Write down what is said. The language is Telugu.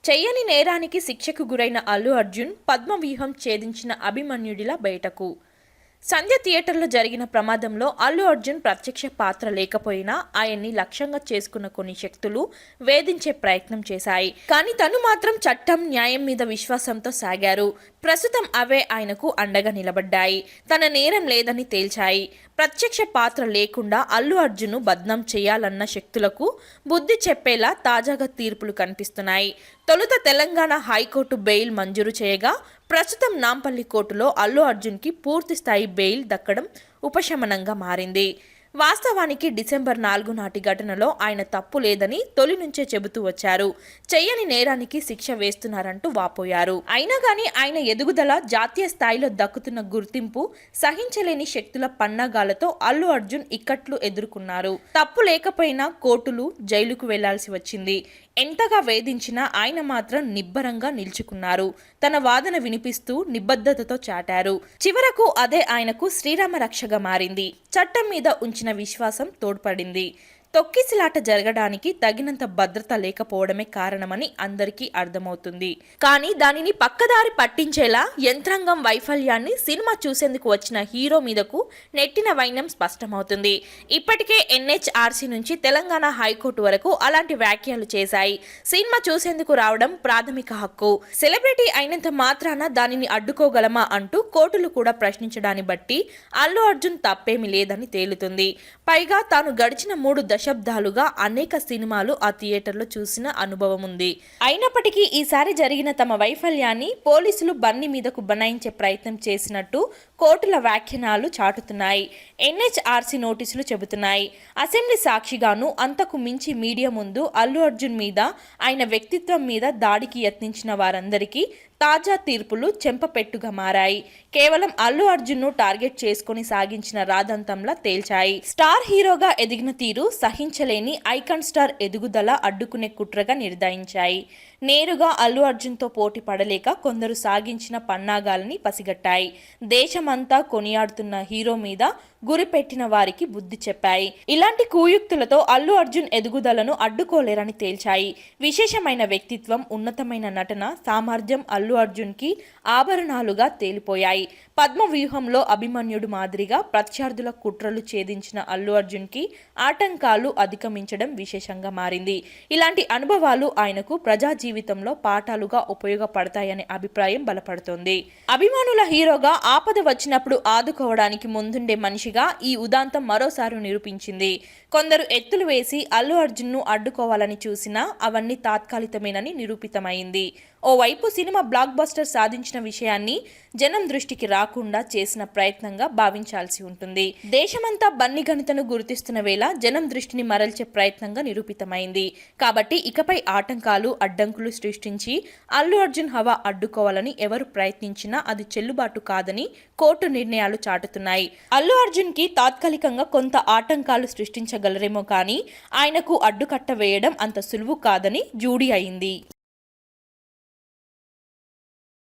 చెయ్యని నేరానికి శిక్షకు గురైన అల్లు అర్జున్ పద్మవ్యూహం ఛేదించిన అభిమన్యుడిలా బయటకు. సంధ్య థియేటర్లో జరిగిన ప్రమాదంలో అల్లు అర్జున్ ప్రత్యక్ష పాత్ర లేకపోయినా ఆయన్ని లక్ష్యంగా చేసుకున్న కొన్ని శక్తులు వేధించే ప్రయత్నం చేశాయి. కానీ తను మాత్రం చట్టం, న్యాయం మీద విశ్వాసంతో సాగారు. ప్రస్తుతం అవే ఆయనకు అండగా నిలబడ్డాయి. తన నేరం లేదని తేల్చాయి. ప్రత్యక్ష పాత్ర లేకుండా అల్లు అర్జున్ను బద్నాం చేయాలన్న శక్తులకు బుద్ధి చెప్పేలా తాజాగా తీర్పులు కనిపిస్తున్నాయి. తొలుత తెలంగాణ హైకోర్టు బెయిల్ మంజూరు చేయగా, ప్రస్తుతం నాంపల్లి కోర్టులో అల్లు అర్జున్కి పూర్తి స్థాయి బెయిల్ దక్కడం ఉపశమనంగా మారింది. వాస్తవానికి డిసెంబర్ 4 నాటి ఘటనలో ఆయన తప్పు లేదని తొలి నుంచే చెబుతూ వచ్చారు. చెయ్యని నేరానికి శిక్ష వేస్తున్నారంటూ వాపోయారు. అయినా కానీ ఆయన ఎదుగుదల, జాతీయ స్థాయిలో దక్కుతున్న గుర్తింపు సహించలేని శక్తుల పన్నాగాలతో అల్లు అర్జున్ ఇక్కట్లు ఎదుర్కొన్నారు. తప్పు లేకపోయినా కోర్టులు, జైలుకు వెళ్లాల్సి వచ్చింది. ఎంతగా వేధించినా ఆయన మాత్రం నిబ్బరంగా నిల్చుకున్నారు. తన వాదన వినిపిస్తూ నిబద్ధతతో చాటారు. చివరకు అదే ఆయనకు శ్రీరామ రక్షగా మారింది. చట్టం మీద ఉంచిన విశ్వాసం తోడ్పడింది. తొక్కిసలాట జరగడానికి తగినంత భద్రత లేకపోవడమే కారణమని అందరికీ అర్థమవుతుంది. కానీ దానిని పక్కదారి పట్టించేలా యంత్రాంగం వైఫల్యాన్ని సినిమా చూసేందుకు వచ్చిన హీరో మీదకు నెట్టిన వైనం స్పష్టమవుతుంది. ఇప్పటికే ఎన్హెచ్ఆర్సీ నుంచి తెలంగాణ హైకోర్టు వరకు అలాంటి వ్యాఖ్యలు చేశాయి. సినిమా చూసేందుకు రావడం ప్రాథమిక హక్కు. సెలబ్రిటీ అయినంత మాత్రాన దానిని అడ్డుకోగలమా అంటూ కోర్టులు కూడా ప్రశ్నించడాన్ని బట్టి అల్లు అర్జున్ తప్పేమీ లేదని తేలుతుంది. పైగా తాను గడిచిన 3 దశాబ్దాలుగా అనేక సినిమాలు ఆ థియేటర్లో చూసిన అనుభవం ఉంది. అయినప్పటికీ ఈసారి జరిగిన తమ వైఫల్యాన్ని పోలీసులు బన్నీ మీదకు బనాయించే ప్రయత్నం చేసినట్టు కోర్టుల వ్యాఖ్యానాలు చాటుతున్నాయి. ఎన్హెచ్ఆర్సీ నోటీసులు చెబుతున్నాయి. అసెంబ్లీ సాక్షిగాను, అంతకు మించి మీడియా ముందు అల్లు అర్జున్ మీద, ఆయన వ్యక్తిత్వం మీద దాడికి యత్నించిన వారందరికీ తాజా తీర్పులు చెంపపెట్టుగా మారాయి. కేవలం అల్లు అర్జున్ను టార్గెట్ చేసుకుని సాగించిన రాదంతంలా తేల్చాయి. స్టార్ హీరోగా ఎదిగిన తీరు సహించలేని ఐకాన్ స్టార్ ఎదుగుదల అడ్డుకునే కుట్రగా నిర్ధారించాయి. నేరుగా అల్లు అర్జున్తో పోటీ పడలేక కొందరు సాగించిన పన్నాగాలని పసిగట్టాయి. దేశమంతా కొనియాడుతున్న హీరో మీద గురిపెట్టిన వారికి బుద్ధి చెప్పాయి. ఇలాంటి కూయుక్తులతో అల్లు అర్జున్ ఎదుగుదలను అడ్డుకోలేరని తేల్చాయి. విశేషమైన వ్యక్తిత్వం, ఉన్నతమైన నటన సామర్థ్యం అల్లు అర్జున్కి ఆభరణాలుగా తేలిపోయాయి. పద్మ వ్యూహంలో అభిమన్యుడు మాదిరిగా ప్రత్యర్థుల కుట్రలు ఛేదించిన అల్లు అర్జున్కి ఆటంకాలు అధిగమించడం విశేషంగా మారింది. ఇలాంటి అనుభవాలు ఆయనకు ప్రజా జీవితంలో పాఠాలుగా ఉపయోగపడతాయనే అభిప్రాయం బలపడుతోంది. అభిమానుల హీరోగా ఆపద వచ్చినప్పుడు ఆదుకోవడానికి ముందుండే మనిషిగా ఈ ఉదాంతం మరోసారి నిరూపించింది. కొందరు ఎత్తులు వేసి అల్లు అర్జున్ను అడ్డుకోవాలని చూసినా అవన్నీ తాత్కాలికమేనని నిరూపితమైంది. ఓవైపు సినిమా బ్లాక్ బస్టర్ సాధించిన విషయాన్ని జనం దృష్టికి రాకుండా చేసిన ప్రయత్నంగా భావించాల్సి ఉంటుంది. దేశమంతా బన్నీ ఘనతను గుర్తిస్తున్న వేళ జనం దృష్టిని మరల్చే ప్రయత్నంగా నిరూపితమైంది. కాబట్టి ఇకపై ఆటంకాలు, అడ్డంకులు సృష్టించి అల్లు అర్జున్ హవా అడ్డుకోవాలని ఎవరు ప్రయత్నించినా అది చెల్లుబాటు కాదని కోర్టు నిర్ణయాలు చాటుతున్నాయి. అల్లు అర్జున్కి తాత్కాలికంగా కొంత ఆటంకాలు సృష్టించగలరేమో కానీ ఆయనకు అడ్డుకట్ట వేయడం అంత సులువు కాదని జూడీ అయింది.